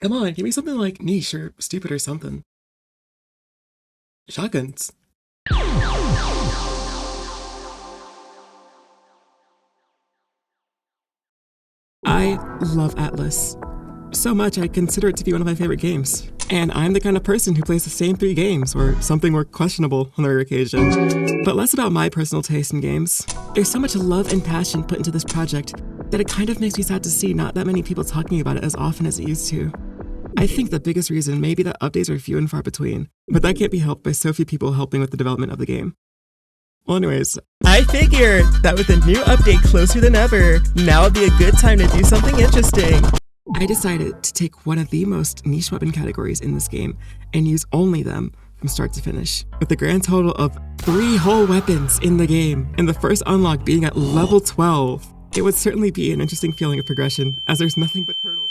Come on, give me something like niche or stupid or something. Shotguns. I love Atlyss. So much I consider it to be one of my favorite games. And I'm the kind of person who plays the same 3 games, or something more questionable on the rare occasion. But less about my personal taste in games. There's so much love and passion put into this project that it kind of makes me sad to see not that many people talking about it as often as it used to. I think the biggest reason may be that updates are few and far between, but that can't be helped by so few people helping with the development of the game. Well, anyways, I figured that with a new update closer than ever, now would be a good time to do something interesting. I decided to take one of the most niche weapon categories in this game and use only them from start to finish, with a grand total of 3 whole weapons in the game, and the first unlock being at level 12. It would certainly be an interesting feeling of progression, as there's nothing but hurdles.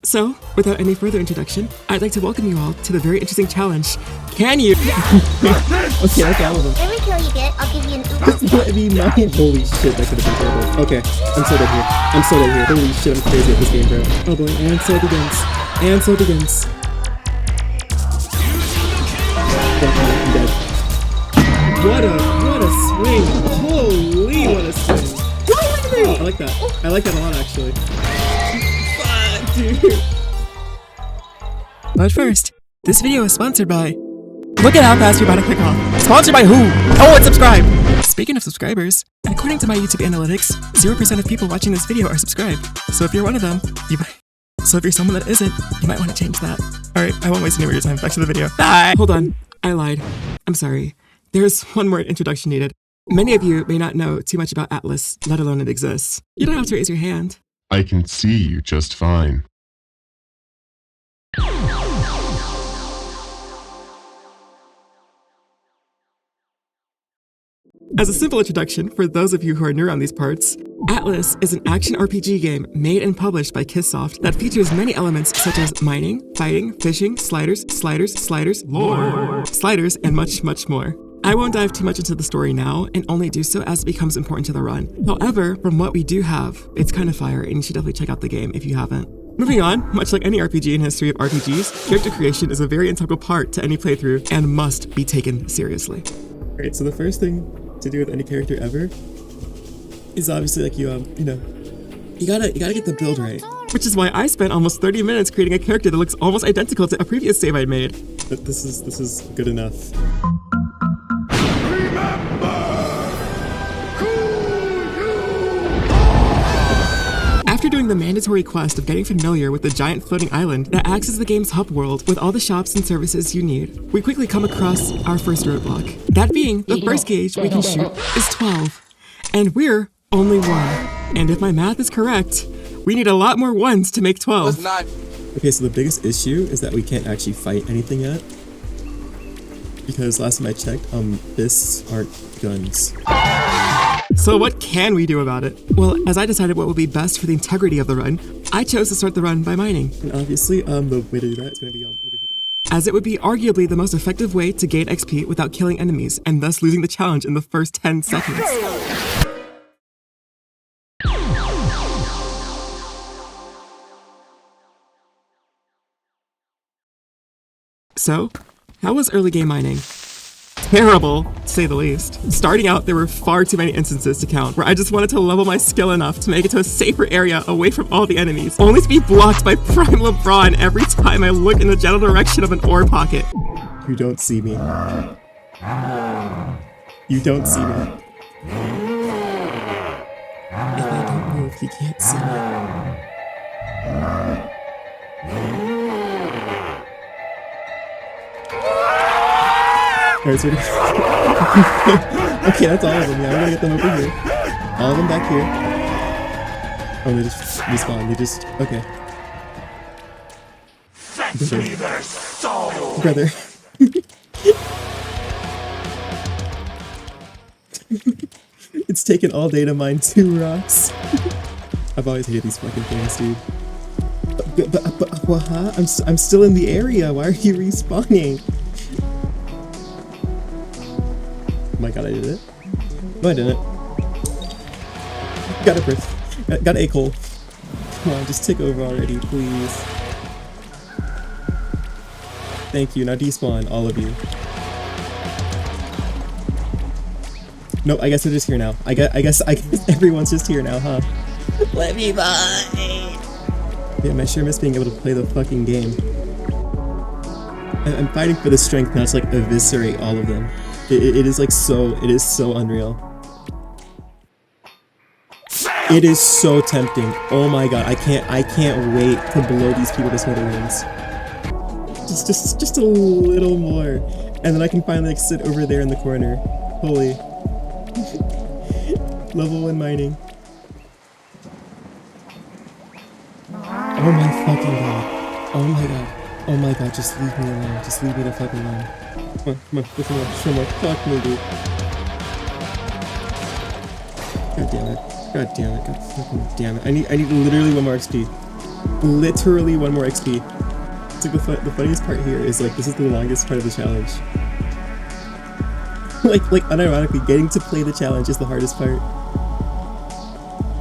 So, without any further introduction, I'd like to welcome you all to the very interesting challenge. Can you? Okay, all of them. Every kill you get, I'll give you an Uber. Let me mine. Holy shit, that could have been terrible. Okay, I'm so dead here. I'm so dead here. Holy shit, I'm crazy at this game, bro. Oh boy, and so it begins. And so it begins. I'm dead. What a swing. Holy, what a swing. Oh, I like that. I like that a lot, actually. Fuck, dude. But first, this video is sponsored by... Look at how fast you're about to click off. Sponsored by who? Oh, and subscribe! Speaking of subscribers, according to my YouTube analytics, 0% of people watching this video are subscribed. So if you're one of them, So if you're someone that isn't, you might want to change that. Alright, I won't waste any more of your time. Back to the video. Bye! Hold on. I lied. I'm sorry. There's one more introduction needed. Many of you may not know too much about Atlyss, let alone it exists. You don't have to raise your hand. I can see you just fine. As a simple introduction, for those of you who are new around these parts, Atlyss is an action RPG game made and published by Kiseff that features many elements such as mining, fighting, fishing, sliders, lore, sliders, and much, much more. I won't dive too much into the story now, and only do so as it becomes important to the run. However, from what we do have, it's kind of fire, and you should definitely check out the game if you haven't. Moving on, much like any RPG in history of RPGs, character creation is a very integral part to any playthrough and must be taken seriously. Alright, so the first thing to do with any character ever is obviously like you gotta get the build right. Which is why I spent almost 30 minutes creating a character that looks almost identical to a previous save I made. But this is good enough. After doing the mandatory quest of getting familiar with the giant floating island that acts as the game's hub world with all the shops and services you need, we quickly come across our first roadblock. That being, the first gauge we can shoot is 12. And we're only 1. And if my math is correct, we need a lot more 1s to make 12. Okay, so the biggest issue is that we can't actually fight anything yet. Because last time I checked, fists aren't guns. So what can we do about it? Well, as I decided what would be best for the integrity of the run, I chose to start the run by mining. And obviously, the way to do that is going to be over here. As it would be arguably the most effective way to gain XP without killing enemies, and thus losing the challenge in the first 10 seconds. So, how was early game mining? Terrible, to say the least. Starting out, there were far too many instances to count, where I just wanted to level my skill enough to make it to a safer area away from all the enemies, only to be blocked by Prime LeBron every time I look in the general direction of an ore pocket. You don't see me. You don't see me. If I don't move, you can't see me. Alright, so okay, that's all of them. Yeah, I'm gonna get them over here. All of them back here. Oh, they just respawn. They just... Okay. Brother. It's taken all day to mine 2 rocks. I've always hated these fucking things, dude. But what, huh? I'm still in the area. Why are you respawning? Oh my god, I did it. No, I didn't. Got a brick. Got a coal. Come on, just tick over already, please. Thank you, now despawn, all of you. Nope, I guess they're just here now. I guess everyone's just here now, huh? Let me by. Damn, I sure miss being able to play the fucking game. I'm fighting for the strength now to like eviscerate all of them. It is like so, it is so unreal. It is so tempting. Oh my god, I can't wait to blow these people to smithereens. Just a little more. And then I can finally like sit over there in the corner. Holy. Level 1 mining. Oh my fucking god. Oh my god. Oh my god, just leave me alone. Just leave me the fuck alone. Come on, show more. Fuck me, dude. God damn it. God damn it. God fucking damn it. I need literally 1 more XP. Literally 1 more XP. It's like the funniest part here is like this is the longest part of the challenge. like unironically, getting to play the challenge is the hardest part.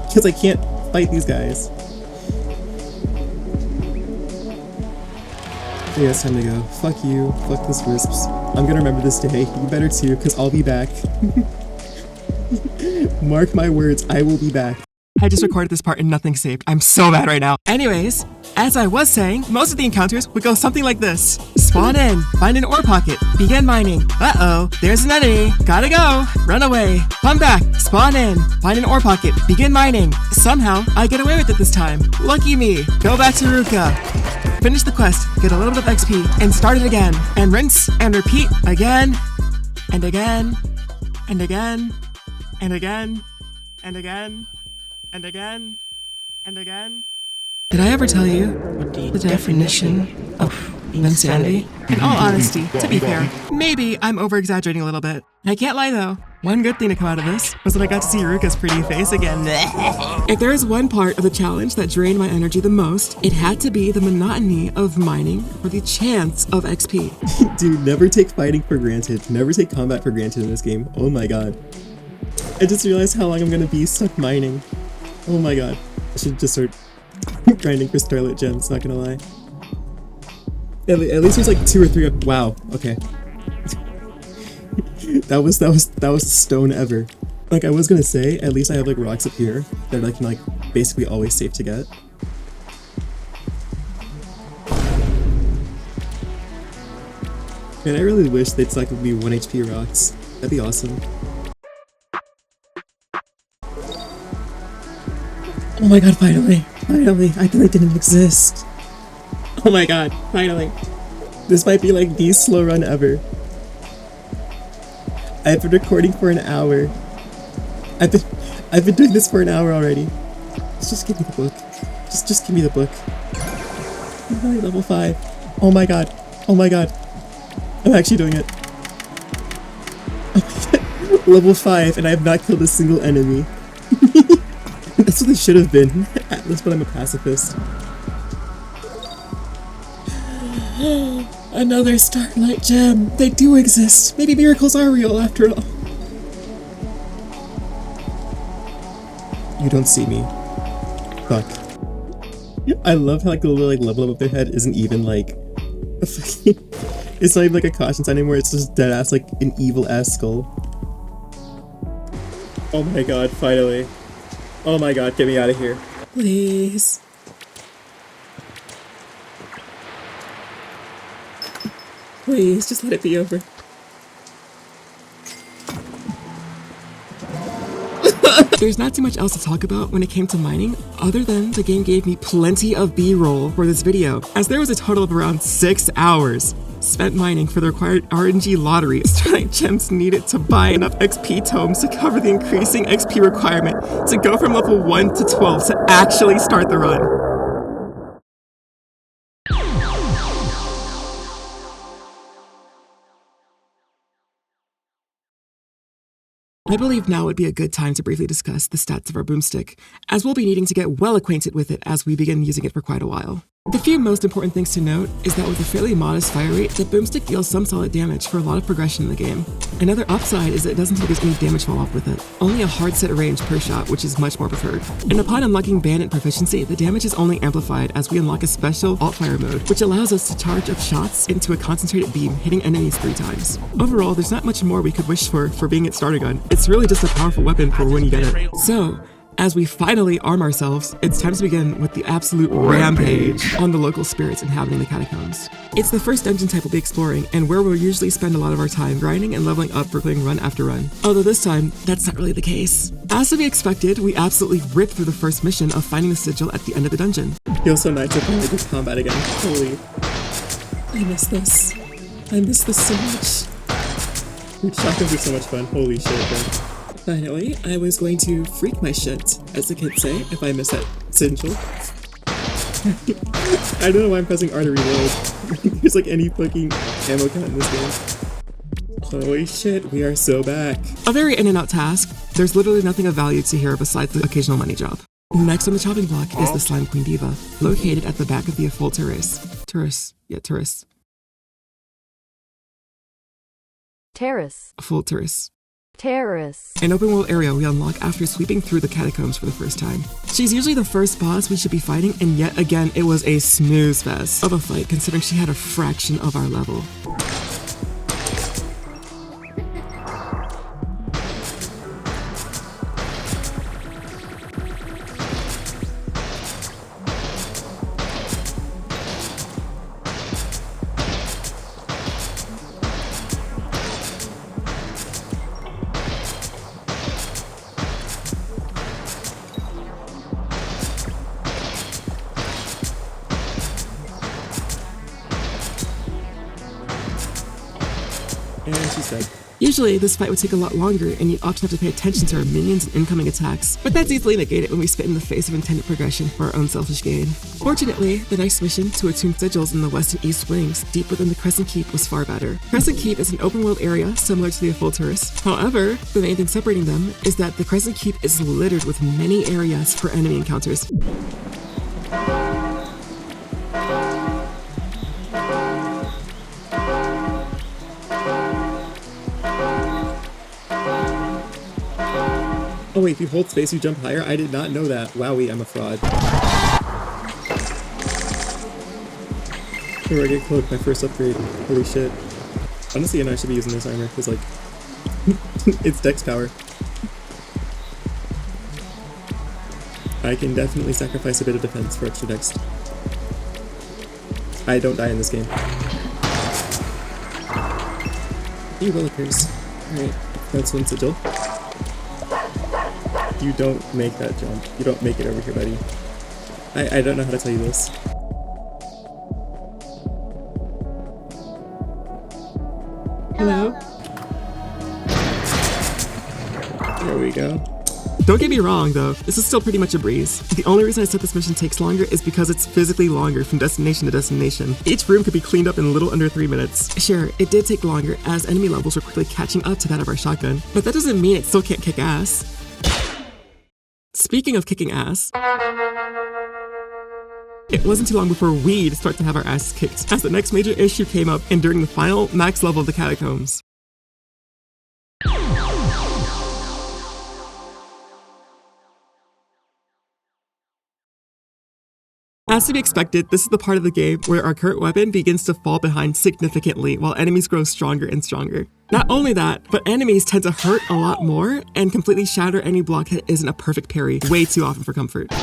Because I can't fight these guys. Yeah, it's time to go. Fuck you. Fuck this wisps. I'm gonna remember this day. You better too, because I'll be back. Mark my words, I will be back. I just recorded this part and nothing saved. I'm so mad right now. Anyways, as I was saying, most of the encounters would go something like this. Spawn in, find an ore pocket, begin mining. Uh-oh, there's an enemy. Gotta go, run away, come back, spawn in, find an ore pocket, begin mining. Somehow, I get away with it this time. Lucky me. Go back to Ruka. Finish the quest, get a little bit of XP, and start it again. And rinse and repeat again, and again, and again, and again, and again, and again, and again. Did I ever tell you the definition of insanity? In all honesty, to be fair, maybe I'm over-exaggerating a little bit. I can't lie though. One good thing to come out of this was that I got to see Ruka's pretty face again. If there is one part of the challenge that drained my energy the most, it had to be the monotony of mining for the chance of XP. Dude, never take fighting for granted. Never take combat for granted in this game. Oh my god. I just realized how long I'm gonna be stuck mining. Oh my god. I should just start grinding for Starlit Gems, not gonna lie. At least there's like 2 or 3 of— wow, okay. that was the stone ever. Like I was gonna say, at least I have like rocks up here that I can like basically always safe to get. Man, I really wish they'd like me 1 HP rocks. That'd be awesome. Oh my god, finally! Finally! I thought it didn't exist! Oh my god, finally! This might be like the slow run ever. I've been recording for an hour. I've been doing this for an hour already. Just give me the book. Just give me the book. I'm only level 5. Oh my god. Oh my god. I'm actually doing it. Level 5 and I have not killed a single enemy. That's what it should have been. Atlyss, but I'm a pacifist. Another Starlight Gem. They do exist. Maybe miracles are real after all. You don't see me. Fuck. I love how like the little like level above their head isn't even like a fucking— it's not even like a caution sign anymore. It's just dead ass like an evil ass skull. Oh my god! Finally. Oh my god, get me out of here. Please. Please, just let it be over. There's not too much else to talk about when it came to mining, other than the game gave me plenty of B-roll for this video, as there was a total of around 6 hours spent mining for the required RNG lottery. Starlight Gems needed to buy enough XP tomes to cover the increasing XP requirement to go from level 1 to 12 to actually start the run. I believe now would be a good time to briefly discuss the stats of our boomstick, as we'll be needing to get well acquainted with it as we begin using it for quite a while. The few most important things to note is that with a fairly modest fire rate, the boomstick deals some solid damage for a lot of progression in the game. Another upside is that it doesn't take as any damage fall off with it, only a hard set range per shot, which is much more preferred. And upon unlocking bandit proficiency, the damage is only amplified as we unlock a special alt-fire mode, which allows us to charge up shots into a concentrated beam, hitting enemies 3 times. Overall, there's not much more we could wish for being its starter gun. It's really just a powerful weapon for when you get it. So, as we finally arm ourselves, it's time to begin with the absolute rampage on the local spirits inhabiting the catacombs. It's the first dungeon type we'll be exploring, and where we'll usually spend a lot of our time grinding and leveling up for clearing run after run. Although this time, that's not really the case. As to be expected, we absolutely ripped through the first mission of finding the sigil at the end of the dungeon. Feels so nice to finally do combat again. Holy. I miss this. I miss this so much. Dude, shotguns are so much fun. Holy shit, man. Finally, I was going to freak my shit, as the kids say, if I miss that sigil. I don't know why I'm pressing R to reload. There's like any fucking ammo count in this game. Holy shit, we are so back. A very in and out task. There's literally nothing of value to here besides the occasional money job. Next on the chopping block is the Slime Queen Diva, located at the back of the full terrace. Terrace. Full terrace. Terrace. An open world area we unlock after sweeping through the catacombs for the first time. She's usually the first boss we should be fighting, and yet again it was a snooze fest of a fight considering she had a fraction of our level. And she's dead. Usually, this fight would take a lot longer, and you'd often have to pay attention to our minions and incoming attacks, but that's easily negated when we spit in the face of intended progression for our own selfish gain. Fortunately, the next mission to attune sigils in the west and east wings, deep within the Crescent Keep, was far better. Crescent Keep is an open-world area similar to the Terrace. However, the main thing separating them is that the Crescent Keep is littered with many areas for enemy encounters. Oh wait, if you hold space, you jump higher? I did not know that. Wowie, I'm a fraud. Here I get cloaked, my first upgrade. Holy shit. Honestly, I should be using this armor, because like, it's dex power. I can definitely sacrifice a bit of defense for extra dex. I don't die in this game. You willikers. Alright, that's one sigil. You don't make that jump. You don't make it over here, buddy. I don't know how to tell you this. Hello? There we go. Don't get me wrong, though. This is still pretty much a breeze. The only reason I said this mission takes longer is because it's physically longer from destination to destination. Each room could be cleaned up in a little under 3 minutes. Sure, it did take longer as enemy levels were quickly catching up to that of our shotgun, but that doesn't mean it still can't kick ass. Speaking of kicking ass, it wasn't too long before we'd start to have our asses kicked, as the next major issue came up and during the final max level of the catacombs. As to be expected, this is the part of the game where our current weapon begins to fall behind significantly while enemies grow stronger and stronger. Not only that, but enemies tend to hurt a lot more and completely shatter any block that isn't a perfect parry way too often for comfort. Okay,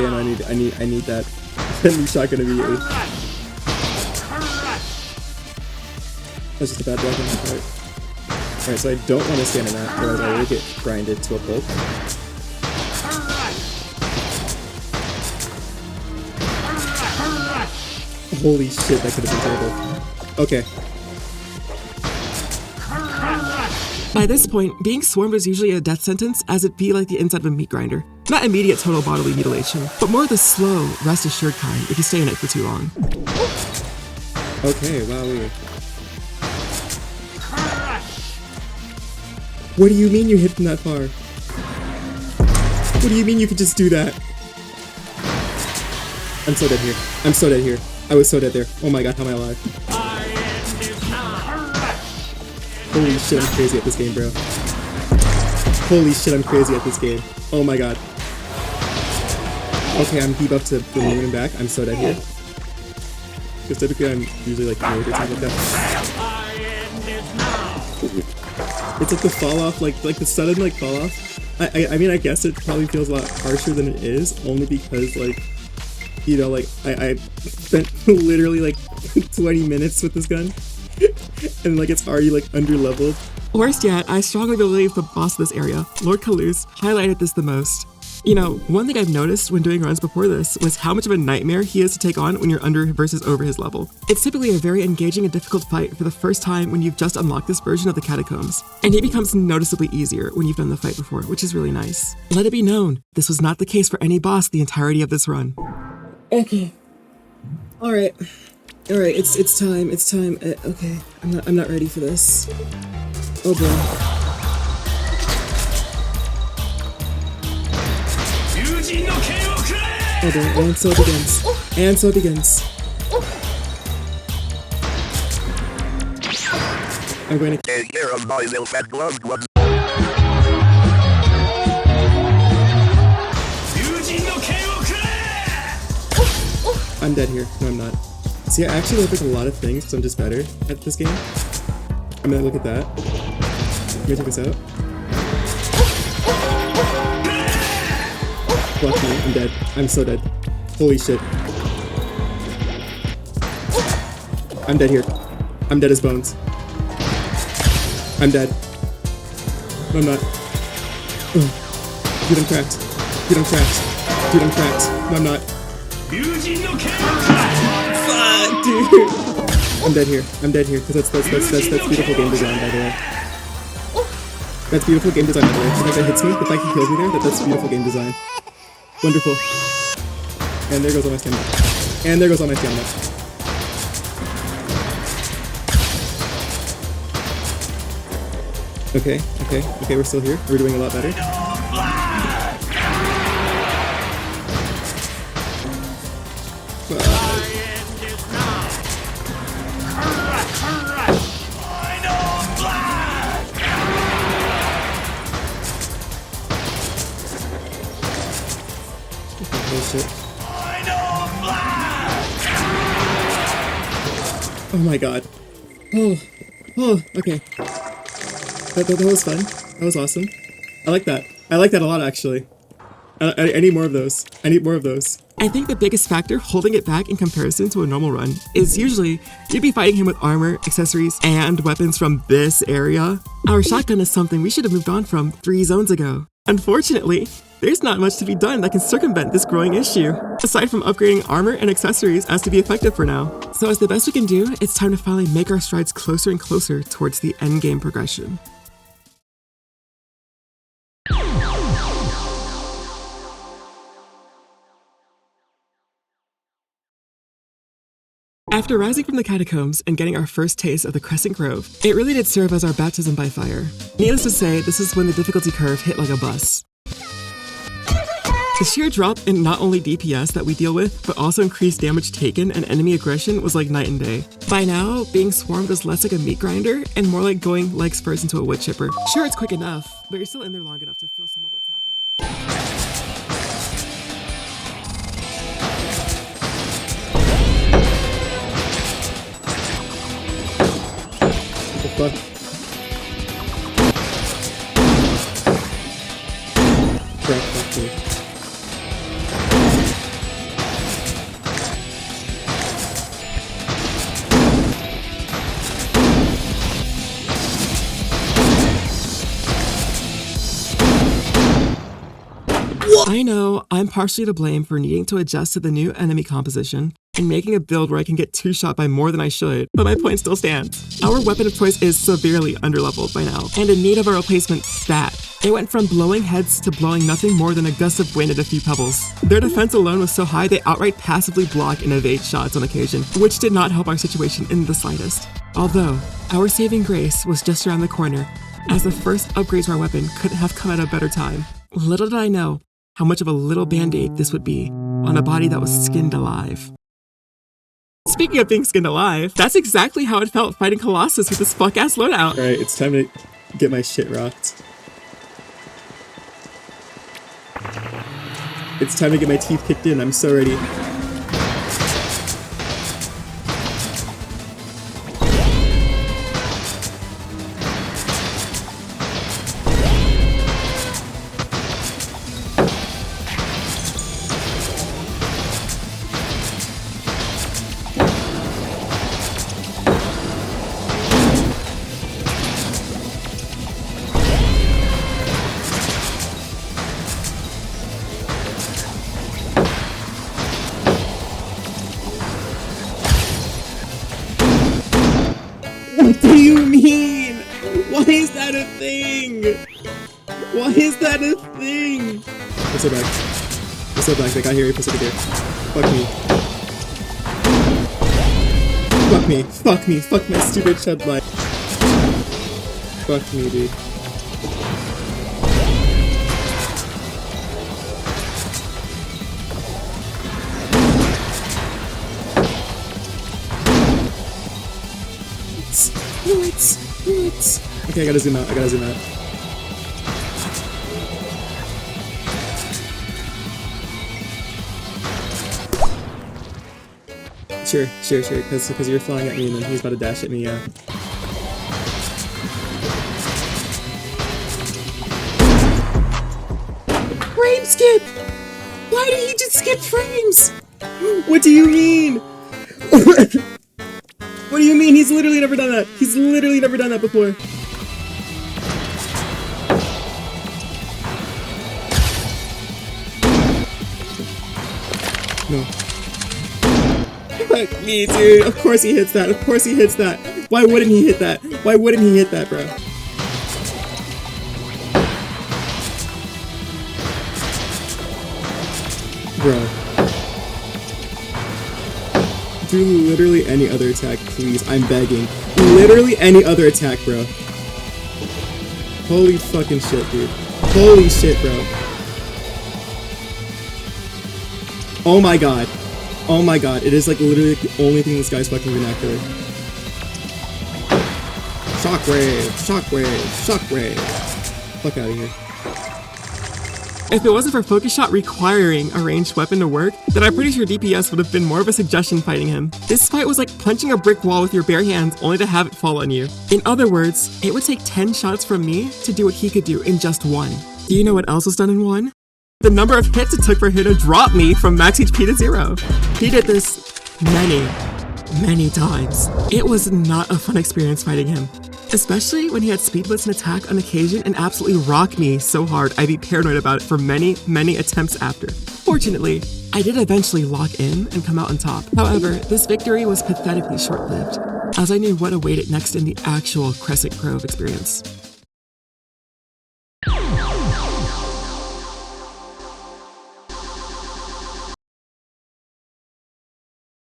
and I need that new shotgun immediately. That's just a bad block on my part. Alright, so I don't want to stand in that, or I will get grinded to a pulp. Holy shit, that could have been terrible. Okay. By this point, being swarmed was usually a death sentence, as it'd be like the inside of a meat grinder. Not immediate total bodily mutilation, but more the slow, rest assured kind if you stay in it for too long. Okay, wowee. What do you mean you hit from that far? What do you mean you could just do that? I'm so dead here. I'm so dead here. I was so dead there. Oh my god, how am I alive? Holy shit, I'm crazy at this game, bro. Holy shit, I'm crazy at this game. Oh my god. Okay, I'm debuffed to the moon and back. I'm so dead here. Because typically I'm usually like Lloyd or something like that. It's like the fall off, like the sudden like fall off. I mean, I guess it probably feels a lot harsher than it is, only because like, you know, like I spent literally like 20 minutes with this gun, and like it's already like under leveled. Worst yet, I strongly believe the boss of this area, Lord Kaluz, highlighted this the most. You know, one thing I've noticed when doing runs before this was how much of a nightmare he is to take on when you're under versus over his level. It's typically a very engaging and difficult fight for the first time when you've just unlocked this version of the catacombs, and he becomes noticeably easier when you've done the fight before, which is really nice. Let it be known, this was not the case for any boss the entirety of this run. Okay. Alright, it's time. Okay, I'm not ready for this. Oh boy. Oh boy, and so it begins. And so it begins. I'm going to... I'm dead here. No, I'm not. See, I actually look at a lot of things because I'm just better at this game. I'm gonna look at that. I'm gonna take this out. Fuck me, I'm dead. I'm so dead. Holy shit. I'm dead here. I'm dead as bones. I'm dead. No, I'm not. Ugh. Dude, I'm cracked. Dude, I'm cracked. Dude, I'm cracked. No, I'm not. Fuck, dude. I'm dead here. I'm dead here, because that's beautiful game design, by the way. That's beautiful game design, by the way. The fact that hits me, the fact he kills me there, that's beautiful game design. Wonderful. And there goes all my stamina. And there goes all my stamina. Okay, we're still here. We're doing a lot better. Oh my god. Oh, okay. That was fun. That was awesome. I like that. I like that a lot, actually. I need more of those. I think the biggest factor holding it back in comparison to a normal run is usually you'd be fighting him with armor, accessories, and weapons from this area. Our shotgun is something we should have moved on from 3 zones ago. Unfortunately, there's not much to be done that can circumvent this growing issue, aside from upgrading armor and accessories as to be effective for now. So as the best we can do, it's time to finally make our strides closer and closer towards the endgame progression. After rising from the catacombs and getting our first taste of the Crescent Grove, it really did serve as our baptism by fire. Needless to say, this is when the difficulty curve hit like a bus. The sheer drop in not only DPS that we deal with, but also increased damage taken and enemy aggression was like night and day. By now, being swarmed was less like a meat grinder and more like going legs first into a wood chipper. Sure, it's quick enough, but you're still in there long enough to feel some of what's happening. What the fuck? Crap, fuck me. I know I'm partially to blame for needing to adjust to the new enemy composition and making a build where I can get 2-shot by more than I should, but my point still stands. Our weapon of choice is severely underleveled by now, and in need of a replacement stat. It went from blowing heads to blowing nothing more than a gust of wind and a few pebbles. Their defense alone was so high they outright passively block and evade shots on occasion, which did not help our situation in the slightest. Although, our saving grace was just around the corner, as the first upgrade to our weapon couldn't have come at a better time. Little did I know how much of a little band-aid this would be on a body that was skinned alive. Speaking of being skinned alive, that's exactly how it felt fighting Colossus with this fuck-ass loadout. Alright, it's time to get my shit rocked. It's time to get my teeth kicked in, I'm so ready. What do you mean? Why is that a thing? Why is that a thing? What's up, back? What's up, back? Like, I hear you, Pacific here. Fuck me. Fuck me. Fuck me. Fuck my stupid shed light. Fuck me, dude. What? Okay, I gotta zoom out. Sure, because you're flying at me and then he's about to dash at me, yeah. Frame skip! Why did he just skip frames? What do you mean? What do you mean? He's literally never done that. He's literally never done that before. No. Fuck me, dude. Of course he hits that. Of course he hits that. Why wouldn't he hit that? Why wouldn't he hit that, bro? Bro. Do literally any other attack, please. I'm begging. Literally any other attack, bro. Holy fucking shit, dude. Holy shit, bro. Oh my god. Oh my god. It is like literally the only thing this guy's fucking vernacular. Shockwave. Shockwave. Shockwave. Fuck out of here. If it wasn't for Focus Shot requiring a ranged weapon to work, then I'm pretty sure DPS would have been more of a suggestion fighting him. This fight was like punching a brick wall with your bare hands only to have it fall on you. In other words, it would take 10 shots from me to do what he could do in just one. Do you know what else was done in one? The number of hits it took for him to drop me from max HP to 0. He did this many times. It was not a fun experience fighting him. Especially when he had speed blitz and attack on occasion and absolutely rock me so hard I'd be paranoid about it for many attempts after. Fortunately, I did eventually lock in and come out on top. However, this victory was pathetically short-lived, as I knew what awaited next in the actual Crescent Grove experience.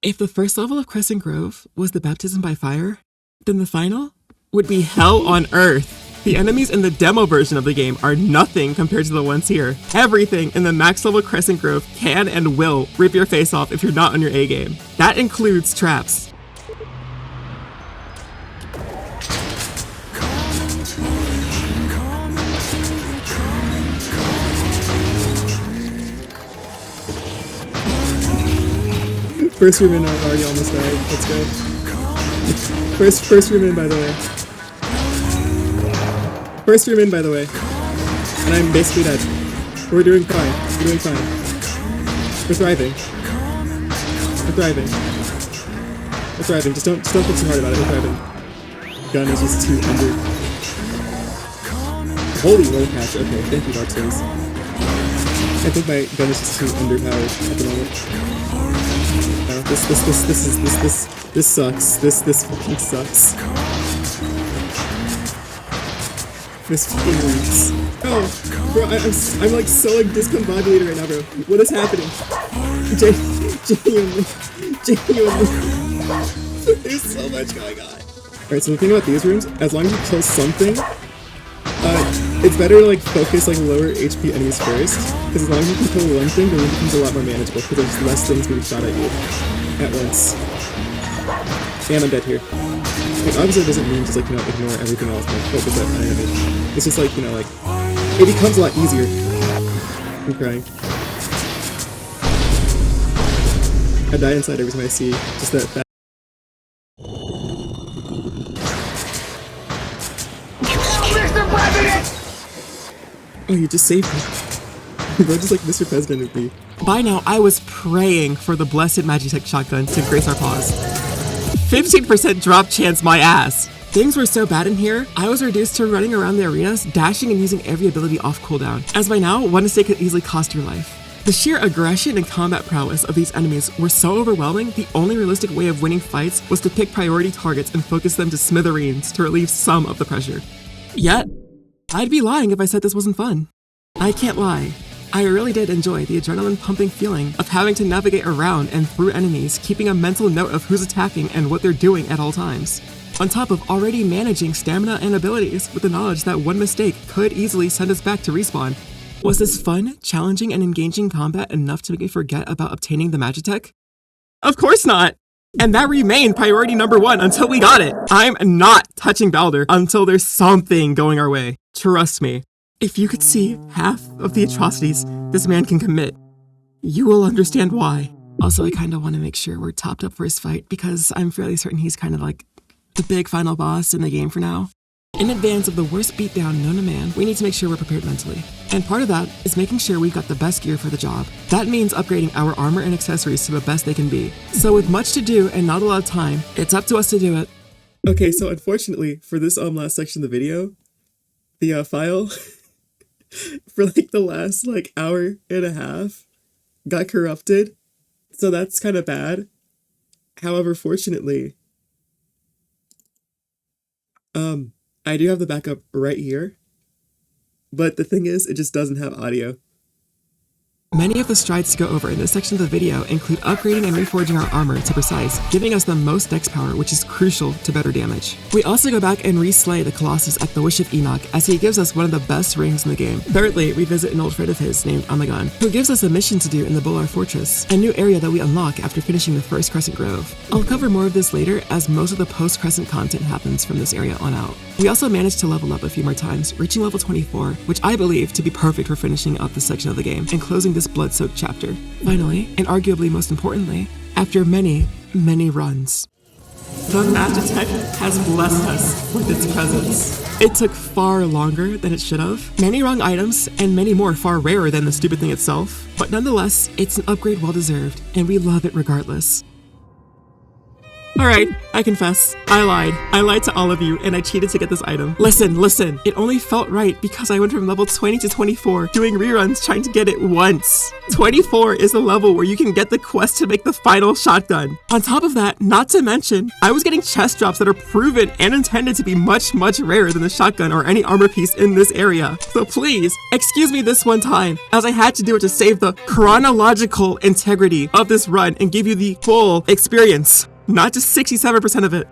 If the first level of Crescent Grove was the baptism by fire, then the final would be hell on earth. The enemies in the demo version of the game are nothing compared to the ones here. Everything in the max level Crescent Grove can and will rip your face off if you're not on your A game. That includes traps. First room in, already almost died. Let's go. First room in, by the way. First room in, by the way. And I'm basically dead. We're doing fine. We're doing fine. We're thriving. We're thriving. We're thriving. Just don't think too hard about it. We're thriving. Gun is just too under. Holy roll catch. Okay, thank you, Dark Souls. I think my gun is just too underpowered at the moment. This sucks. This fucking sucks. This fucking reeks. Oh, bro, I'm like so like discombobulated right now, bro. What is happening? Genuinely. There's so much going on. Alright, so the thing about these rooms, as long as you kill something, It's better to like focus like lower HP enemies first, because as long as you control one thing, the room becomes a lot more manageable, because there's less things being shot at you at once. And I'm dead here. Like, obviously it doesn't mean just like, you know, ignore everything else, but focus on an enemy. It's just like, you know, like, it becomes a lot easier. I'm crying. I die inside every time I see just that. Mr. President! Oh, you just saved me. Bro, just like Mr. President with me. By now, I was praying for the blessed Magitech shotgun to grace our paws. 15% drop chance, my ass. Things were so bad in here, I was reduced to running around the arenas, dashing and using every ability off cooldown. As by now, one mistake could easily cost your life. The sheer aggression and combat prowess of these enemies were so overwhelming, the only realistic way of winning fights was to pick priority targets and focus them to smithereens to relieve some of the pressure. Yet, I'd be lying if I said this wasn't fun. I can't lie. I really did enjoy the adrenaline-pumping feeling of having to navigate around and through enemies, keeping a mental note of who's attacking and what they're doing at all times. On top of already managing stamina and abilities with the knowledge that one mistake could easily send us back to respawn. Was this fun, challenging, and engaging combat enough to make me forget about obtaining the Magitech? Of course not! And that remained priority number 1 until we got it! I'm not touching Baldur until there's something going our way. Trust me. If you could see half of the atrocities this man can commit, you will understand why. Also, I kind of want to make sure we're topped up for his fight because I'm fairly certain he's kind of like the big final boss in the game for now. In advance of the worst beatdown known to man, we need to make sure we're prepared mentally. And part of that is making sure we've got the best gear for the job. That means upgrading our armor and accessories to the best they can be. So with much to do and not a lot of time, it's up to us to do it. Okay, so unfortunately, for this last section of the video, the file for like the last like hour and a half got corrupted. So that's kind of bad. However, fortunately, I do have the backup right here, but the thing is, it just doesn't have audio. Many of the strides to go over in this section of the video include upgrading and reforging our armor to precise, giving us the most dex power, which is crucial to better damage. We also go back and re-slay the Colossus at the Wish of Enoch, as he gives us one of the best rings in the game. Thirdly, we visit an old friend of his named Amagon, who gives us a mission to do in the Bolar Fortress, a new area that we unlock after finishing the first Crescent Grove. I'll cover more of this later, as most of the post-Crescent content happens from this area on out. We also managed to level up a few more times, reaching level 24, which I believe to be perfect for finishing up this section of the game and closing this blood-soaked chapter. Finally, and arguably most importantly, after many, many runs, the Magitech has blessed us with its presence. It took far longer than it should have, many wrong items, and many more far rarer than the stupid thing itself, but nonetheless, it's an upgrade well-deserved, and we love it regardless. Alright, I confess, I lied. I lied to all of you, and I cheated to get this item. Listen, it only felt right because I went from level 20 to 24, doing reruns trying to get it once. 24 is the level where you can get the quest to make the final shotgun. On top of that, not to mention, I was getting chest drops that are proven and intended to be much, much rarer than the shotgun or any armor piece in this area. So please, excuse me this one time, as I had to do it to save the chronological integrity of this run and give you the full experience. Not just 67% of it.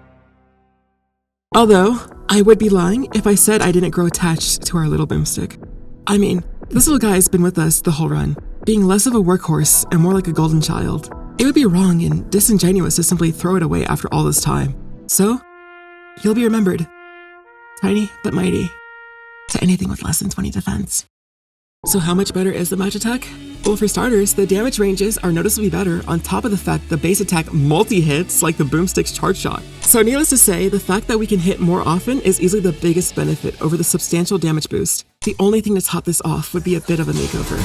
Although, I would be lying if I said I didn't grow attached to our little boomstick. I mean, this little guy has been with us the whole run, being less of a workhorse and more like a golden child. It would be wrong and disingenuous to simply throw it away after all this time. So, you'll be remembered. Tiny but mighty. To anything with less than 20 defense. So how much better is the Magitech? Well, for starters, the damage ranges are noticeably better on top of the fact the base attack multi-hits like the boomstick's charge shot. So needless to say, the fact that we can hit more often is easily the biggest benefit over the substantial damage boost. The only thing to top this off would be a bit of a makeover.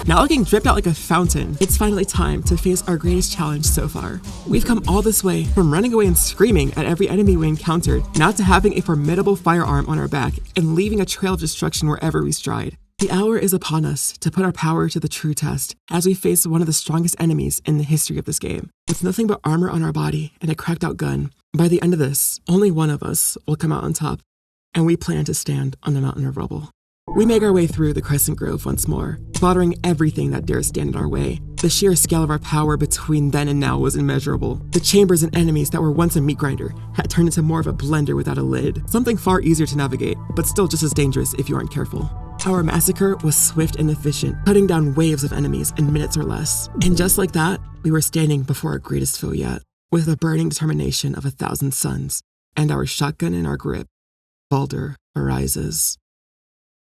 Now looking dripped out like a fountain, it's finally time to face our greatest challenge so far. We've come all this way from running away and screaming at every enemy we encountered, now to having a formidable firearm on our back and leaving a trail of destruction wherever we stride. The hour is upon us to put our power to the true test as we face one of the strongest enemies in the history of this game. With nothing but armor on our body and a cracked out gun, By the end of this, only one of us will come out on top, and we plan to stand on the mountain of rubble. We make our way through the Crescent Grove once more, slaughtering everything that dares stand in our way. The sheer scale of our power between then and now was immeasurable. The chambers and enemies that were once a meat grinder had turned into more of a blender without a lid, something far easier to navigate, but still just as dangerous if you aren't careful. Our massacre was swift and efficient, cutting down waves of enemies in minutes or less. And just like that, we were standing before our greatest foe yet, with the burning determination of 1,000 suns, and our shotgun in our grip. Baldur arises.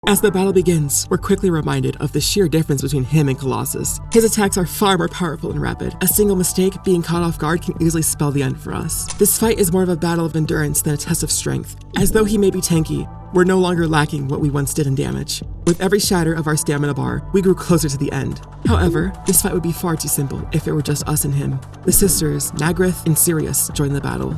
As the battle begins, we're quickly reminded of the sheer difference between him and Colossus. His attacks are far more powerful and rapid. A single mistake, being caught off guard, can easily spell the end for us. This fight is more of a battle of endurance than a test of strength. As though he may be tanky, we're no longer lacking what we once did in damage. With every shatter of our stamina bar, we grew closer to the end. However, this fight would be far too simple if it were just us and him. The sisters, Nagrith and Sirius, join the battle.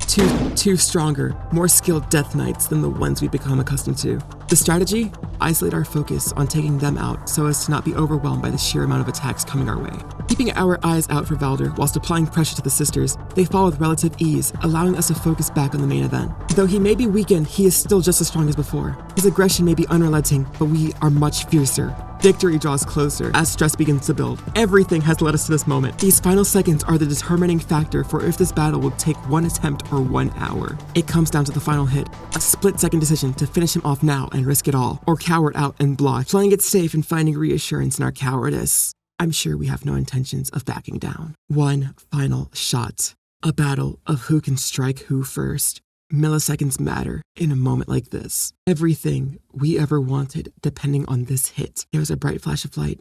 Two stronger, more skilled death knights than the ones we've become accustomed to. The strategy? Isolate our focus on taking them out so as to not be overwhelmed by the sheer amount of attacks coming our way. Keeping our eyes out for Baldur whilst applying pressure to the sisters, they fall with relative ease, allowing us to focus back on the main event. Though he may be weakened, he is still just as strong as before. His aggression may be unrelenting, but we are much fiercer. Victory draws closer as stress begins to build. Everything has led us to this moment. These final seconds are the determining factor for if this battle will take 1 attempt or 1 hour. It comes down to the final hit, a split-second decision to finish him off now and risk it all, or cower out and block, playing it safe and finding reassurance in our cowardice. I'm sure we have no intentions of backing down. One final shot. A battle of who can strike who first. Milliseconds matter in a moment like this. Everything we ever wanted depending on this hit. There was a bright flash of light,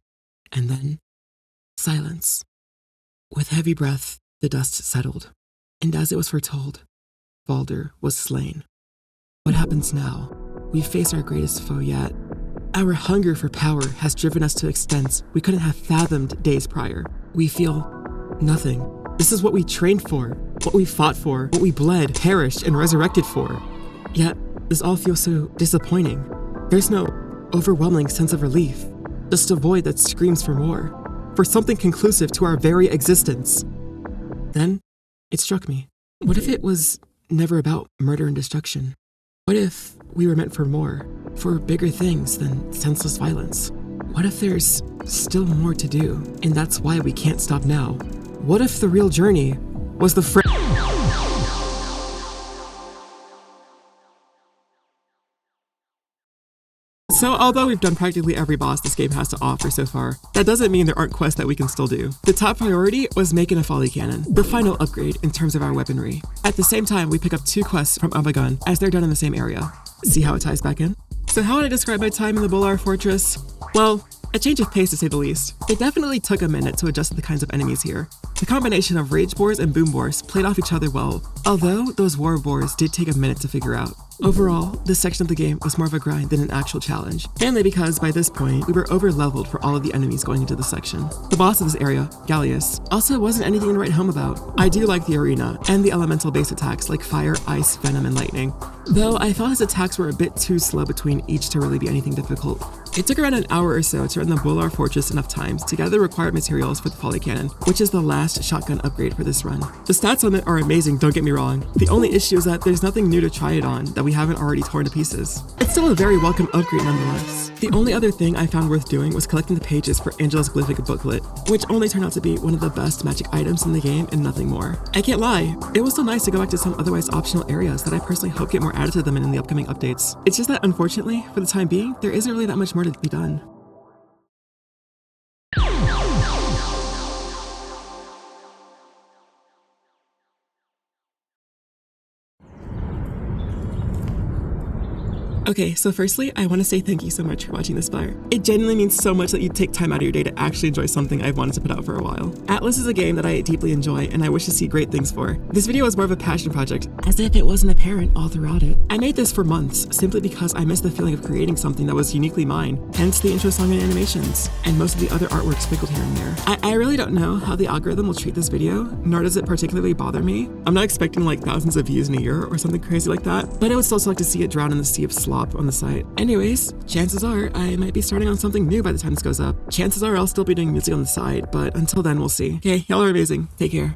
and then silence. With heavy breath, the dust settled, and as it was foretold, Baldur was slain. What happens now? We face our greatest foe yet. Our hunger for power has driven us to extents we couldn't have fathomed days prior. We feel nothing. This is what we trained for, what we fought for, what we bled, perished, and resurrected for. Yet, this all feels so disappointing. There's no overwhelming sense of relief, just a void that screams for more, for something conclusive to our very existence. Then, it struck me. What if it was never about murder and destruction? What if we were meant for more, for bigger things than senseless violence? What if there's still more to do, and that's why we can't stop now? What if the real journey was the So although we've done practically every boss this game has to offer so far, that doesn't mean there aren't quests that we can still do. The top priority was making a volley cannon, the final upgrade in terms of our weaponry. At the same time, we pick up 2 quests from Abagun, as they're done in the same area. See how it ties back in? So how would I describe my time in the Bolar Fortress? Well, a change of pace to say the least. It definitely took a minute to adjust to the kinds of enemies here. The combination of rage boars and boom boars played off each other well, although those war boars did take a minute to figure out. Overall, this section of the game was more of a grind than an actual challenge, mainly because by this point, we were over-leveled for all of the enemies going into this section. The boss of this area, Gallius, also wasn't anything to write home about. I do like the arena, and the elemental base attacks like fire, ice, venom, and lightning, though I thought his attacks were a bit too slow between each to really be anything difficult. It took around an hour or so to run the Bolar Fortress enough times to gather the required materials for the volley cannon, which is the last shotgun upgrade for this run. The stats on it are amazing, don't get me wrong. The only issue is that there's nothing new to try it on that we haven't already torn to pieces. It's still a very welcome upgrade nonetheless. The only other thing I found worth doing was collecting the pages for Angela's Glyphic booklet, which only turned out to be one of the best magic items in the game and nothing more. I can't lie, it was so nice to go back to some otherwise optional areas that I personally hope get more added to them in the upcoming updates. It's just that unfortunately, for the time being, there isn't really that much more to be done. Okay, so firstly, I want to say thank you so much for watching this far. It genuinely means so much that you take time out of your day to actually enjoy something I've wanted to put out for a while. Atlyss is a game that I deeply enjoy and I wish to see great things for. This video was more of a passion project, as if it wasn't apparent all throughout it. I made this for months, simply because I missed the feeling of creating something that was uniquely mine, hence the intro song and animations, and most of the other artwork sprinkled here and there. I really don't know how the algorithm will treat this video, nor does it particularly bother me. I'm not expecting like thousands of views in a year or something crazy like that, but I would still like to see it drown in the sea of slop on the site. Anyways, chances are I might be starting on something new by the time this goes up. Chances are I'll still be doing music on the side, but until then we'll see. Okay, y'all are amazing. Take care.